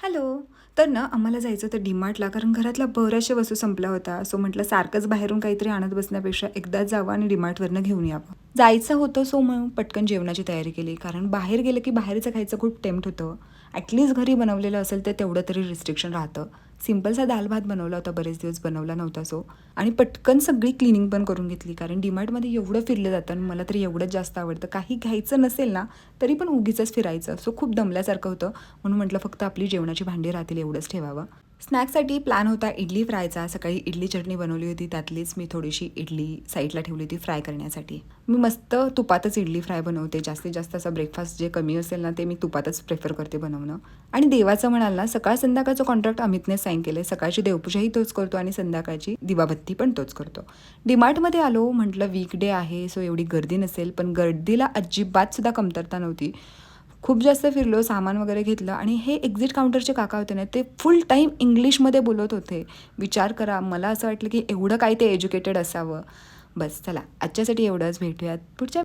Hello. तर ना आम्हाला जायचं होतं डीमार्टला, कारण घरातल्या बऱ्याचशा वस्तू संपल्या होत्या. सो म्हटलं सारखंच बाहेरून काहीतरी आणत बसण्यापेक्षा एकदाच जावं आणि डीमार्टवरनं घेऊन यावं. जायचं होतं, सो मग पटकन जेवणाची तयारी केली, कारण बाहेर गेलं की बाहेरचं खायचं खूप टेम्प्ट होतं. ॲटलीस्ट घरी बनवलेलं असेल तर तेवढं तरी रिस्ट्रिक्शन राहतं. सिम्पलचा दाल भात बनवला होता, बरेच दिवस बनवला नव्हता सो. आणि पटकन सगळी क्लिनिंग पण करून घेतली, कारण डीमार्टमध्ये एवढं फिरलं जातं आणि मला तरी एवढंच जास्त आवडतं. काही घ्यायचं नसेल ना तरी पण उगीचच फिरायचं. सो खूप दमल्यासारखं होतं, म्हणून म्हटलं फक्त आपली जेवणाची भांडी राहतील एवढंच ठेवावं. स्नॅक्ससाठी प्लॅन होता इडली फ्रायचा. सकाळी इडली चटणी बनवली होती, त्यातलीच मी थोडीशी इडली साईडला ठेवली होती फ्राय करण्यासाठी. मी मस्त तुपातच इडली फ्राय बनवते. जास्तीत जास्त असं ब्रेकफास्ट जे कमी असेल ना ते मी तुपातच प्रेफर करते बनवणं. आणि देवाचं म्हणाल ना, सकाळ संध्याकाळचं कॉन्ट्रॅक्ट अमितने साईन केलं. सकाळची देवपूजाही तोच करतो आणि संध्याकाळची दिवाबत्ती पण तोच करतो. डीमार्टमध्ये आलो, म्हटलं वीकडे आहे सो एवढी गर्दी नसेल, पण गर्दीला अजिबात सुद्धा कमतरता नव्हती. खूप जास्त फिरलो, सामान वगैरे घेतलं आणि हे एक्झिट काउंटरचे काका होते ना, ते फुल टाईम इंग्लिशमध्ये बोलत होते. विचार करा, मला असं वाटलं की एवढं काय ते एज्युकेटेड असावं. बस चला, आजच्यासाठी एवढंच. भेटूयात पुढच्या